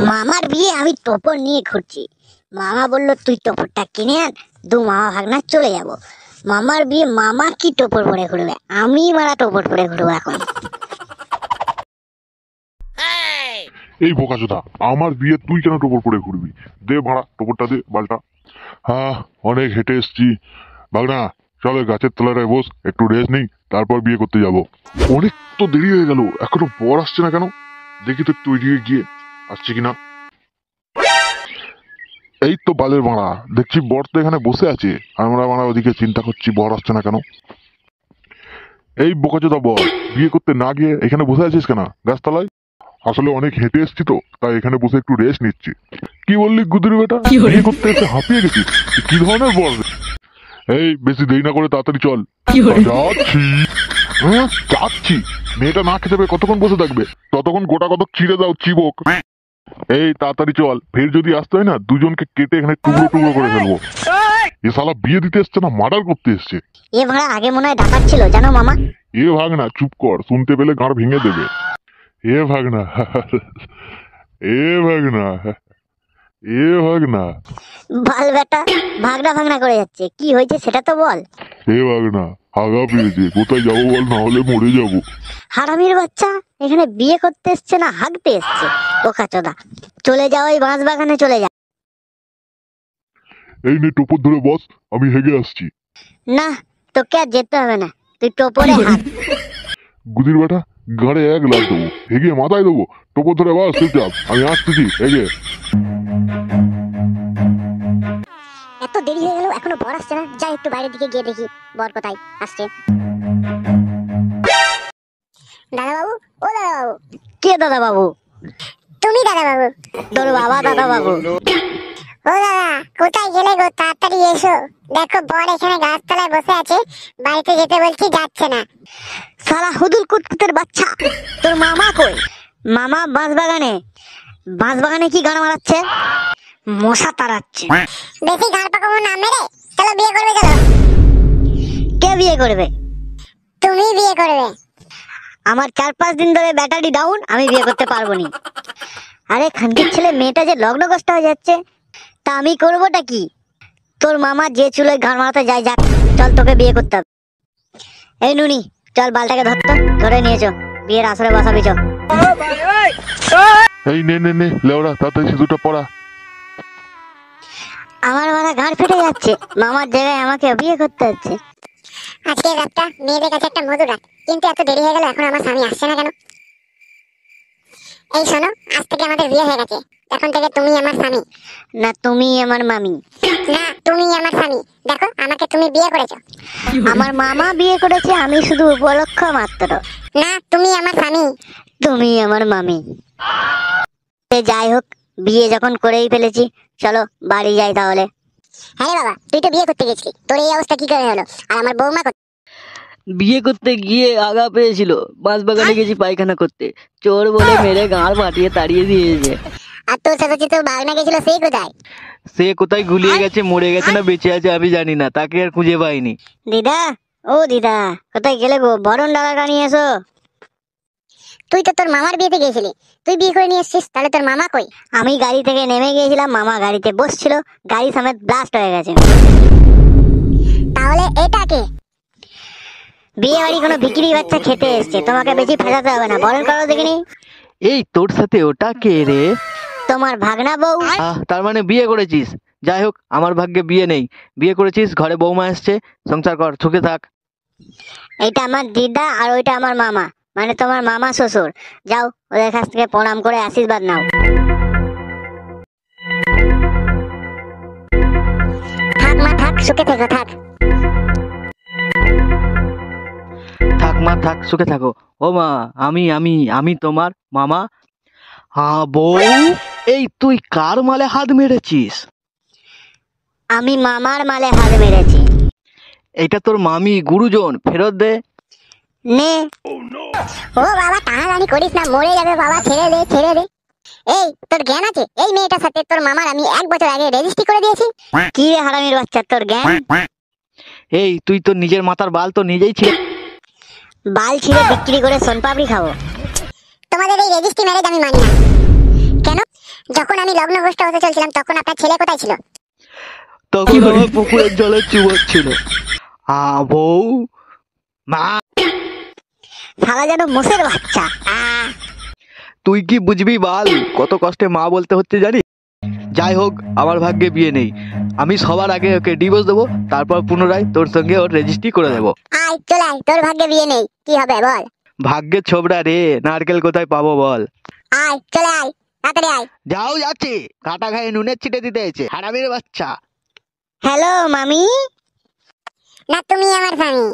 মামার বিয়ে আমি টোপর নিয়ে ঘুরছি। মামা বলল তুই টোপরটা কিনে আন, দু মামা ভাগনা চলে যাব। মামার বিয়ে মামা কি টোপর পরে ঘুরবে, আমি মারা টোপর পরে ঘুরবো এখন। এই বোকাচোদা, আমার বিয়ে তুই কেন টোপর পরে ঘুরবি? দে ভাড়া, টোপরটা দে বালটা। হ্যাঁ, অনেক হেঁটে এসছি। ভাগনা চলো গাছের তলায় বস, একটু রেস্ট নেই, তারপর বিয়ে করতে যাব। অনেক তো দেরি হয়ে গেল, এখনো বর আসছে না কেন? দেখি তো একটু ওইদিকে গিয়ে আসছে কিনা। এই তো বালের ভাড়া, দেখছি বর তো এখানে বসে আছে, আমরা ভাড়া ওদিকে চিন্তা করছি বর আসছে না কেন। এই বোকাচোদা বর, বিয়ে করতে না গিয়ে এখানে বসে আছিস কেন গাছতলায়? আসলে অনেক হেঁটে এসছি তো, তাই এখানে বসে একটু রেস্ট নিচ্ছি। কি বললি গুদুরি বেটা, বিয়ে করতে এসে হাঁপিয়ে গেছিস? কি ধরনের বর? এই বেশি দেরি না করে তাড়াতাড়ি চল। যাচ্ছি। হ্যাঁ যাচ্ছি। মেয়েটা না খেতে পেয়ে কতক্ষণ বসে থাকবে? ততক্ষণ গোটা কত চিড়ে দাও চিবক। এই তাড়াতাড়ি চল, ফের যদি আসতে হয় না দুজনকে কেটে এখানে টুকরো টুকরো করে ফেলবো। এ শালা বিয়ে দিতে এসছে না মার্ডার করতে এসছে। এ ভাড়া আগে মনে হয় ডাকাত ছিল জানো মামা। এ ভাগনা চুপ কর, শুনতে পেলে গাঁড় ভেঙে দেবে। এ ভাগনা এ ভাগনা এ ভাগনা বাল বেটা ভাগনা ভাগনা করে যাচ্ছে, কি হয়েছে সেটা তো বল। এ ভাগনা হাগা পেয়েছে, কোথায় যাবো বল, না হলে মরে যাবো। হারামির বাচ্চা, এখানে বিয়ে করতে এসছে না হাগতে এসছে বোকাচোদা। চলে যাও, ওই বাঁশ বাগানে চলে যা। এই নে টোপর ধরে বস, আমি হেগে আসছি। না তোকে আর যেতে হবে না, তুই টোপরে হাত। গুদির বেটা গাড়ে এক লাখ দেবো, হেগে মাথায় দেবো। টোপর ধরে বস চুপচাপ, আমি আসতেছি হেগে। এত দেরি হয়ে গেল এখনো বর আসছে না, যাই একটু বাইরের দিকে গিয়ে দেখি বর কোথায় আসছে। দাদা বাবু, ও দাদা বাবু। কে দাদা বাবু? তুমি দাদা বাবু? তোর বাবা দাদা বাবু। ও দাদা কোথায় গেলে গো, তাড়াতাড়ি এসো, দেখো বর এখানে গাছতলায় বসে আছে, বাড়িতে যেতে বলছি যাচ্ছে না। শালা হুদুল কুতকুতের বাচ্চা, তোর মামা কই? মামা বাঁশ বাগানে। বাঁশ বাগানে কি গান মারাচ্ছে? মশা তাড়াচ্ছে। বেশি গাল পাকামো না মেরে, চলো বিয়ে করবে চলো। কে বিয়ে করবে? তুমি বিয়ে করবে। আমার 4-5 দিন ধরে ব্যাটারি ডাউন, আমি বিয়ে করতে পারবো না। আরে খানকির ছেলে, মেয়েটা যে লগ্নগ্রস্ত হয়ে যাচ্ছে, তা আমি করবোটা কি? তোর মামা যে চুলোয় ঘাড় মারাতে যায়, যাক চল তোকে বিয়ে করতে হবে। এই নুনি চল, বালটাকে ধরতো, ধরে নিয়েছো, বিয়ের আসরে বসাবি চল। এই নে নে নে লেওড়া, তাড়াতাড়ি সিঁদুরটা পরা। আমার মারা ঘাড় ফেটে যাচ্ছে, মামার জায়গায় আমাকে বিয়ে করতে হচ্ছে। আজকে রাতটা মেয়েদের কাছে একটা মধুর রাত, কিন্তু এত দেরি হয়ে গেল, এখন আমার স্বামী আসছে না কেন? এই শোনো, আজ থেকে আমাদের বিয়ে হয়ে গেছে, এখন থেকে তুমি আমার স্বামী। না তুমি আমার মামি। না তুমি আমার স্বামী, দেখো আমাকে তুমি বিয়ে করেছো। আমার মামা বিয়ে করেছে, আমি শুধু উপলক্ষ মাত্র। না তুমি আমার স্বামী। তুমি আমার মামি। যাই হোক, বিয়ে যখন করেই ফেলেছি, চলো বাড়ি যাই তাহলে। হ্যাঁ বাবা, তুই তো বিয়ে করতে গেছিলি, তোর এই অবস্থা কি করে হলো? আর আমার বৌমা বিয়ে করতে গিয়ে আগা পেয়েছিল, বাঁশ বাগানে গেছি পায়খানা করতে, চোর বলে মেরে গাঁড় ফাটিয়ে তাড়িয়ে দিয়েছে। আর তোর সাথে তোর বাগনা গেছিল, সেই কোথায়? সে কোথায় গুলিয়ে গেছে, মরে গেছে না বেঁচে আছে আমি জানি না, তাকে আর খুঁজে পাইনি। দিদা, ও দিদা কোথায় গেলে গো? বরণ ডালাটা নিয়ে এসো। তুই তো তোর মামার বিয়েতে গেছিলি, তুই বিয়ে করে নিয়ে এসছিস, তাহলে তোর মামা কই? আমি গাড়ি থেকে নেমে গিয়েছিলাম, মামা গাড়িতে বসছিল, গাড়ি সমেত ব্লাস্ট হয়ে গেছে। তাহলে এটা কে? বিয়ে বাড়ি কোনো বিক্রি বাচ্চা খেতে এসছে, তোমাকে বেশি ফেসাতে হবে না, বরণ করো দেখিনি। এই তোর সাথে ওটা কে রে? তোমার ভাগনা বউ। তার মানে বিয়ে করেছিস? যাই হোক, আমার ভাগ্যে বিয়ে নেই, বিয়ে করেছিস, ঘরে বৌমা এসছে, সংসার কর, সুখে থাক। এইটা আমার দিদা আর ওইটা আমার মামা, মানে তোমার মামা শ্বশুর। যাও ওদের কাছ থেকে প্রণাম করে আশীর্বাদ নাও। থাক মা থাক, সুখে থেকো থাক। থাক মা থাক, সুখে থাকো। ও মা, আমি আমি আমি তোমার মামা। হ্যাঁ বউ, এই তুই কার মালে হাত মেরেছিস? আমি মামার মালে হাত মেরেছি। এটা তোর মামি, গুরুজন, ফেরত দে। নে। ও বাবা টানাটানি করিস না, মরে যাবে বাবা, ছেড়ে দে ছেড়ে দে। এই তোর জ্ঞান আছে? এই মেয়েটার সাথে তোর মামার আমি 1 বছর আগে রেজিস্ট্রি করে দিয়েছি। কি রে হারামির বাচ্চা, তোর জ্ঞান? এই তুই তো নিজের মাথার বাল তো নিজেই ছিঁড়ে বাল ছিঁড়ে বিক্রি করে সোনপাপড়ি খাবো। তোমাদের এই রেজিস্ট্রি ম্যারেজ আমি মানি না। কেন? যখন আমি লগ্ন গোষ্ঠ হতে চলছিলাম তখন আপনার ছেলে কোথায় ছিল? তখন আমার পুকুরের জলে চুবচ্ছিল। বউ মা, শালা যেন মোষের বাচ্চা। তুই কি বুঝবি বাল, কত কষ্টে মা বলতে হচ্ছে জানি। যাই হোক, আমার ভাগ্যে বিয়ে নেই। আমি সবার আগে ওকে ডিভোর্স দেবো, তারপর পুনরায় তোর সঙ্গে ওর রেজিস্ট্রি করে দেবো। আয় চলে আয়, তোর ভাগ্যে বিয়ে নেই, কি হবে বল? ভাগ্যের ছোবড়া রে, নারকেল কোথায় পাবো বল? আয় চলে আয়, তাড়াতাড়ি আয়। যাও যাচ্ছি, কাটা খায়ে নুনের ছিটে দিতে এসে হারামির বাচ্চা। হ্যালো মামি। না তুমি আমার স্বামী।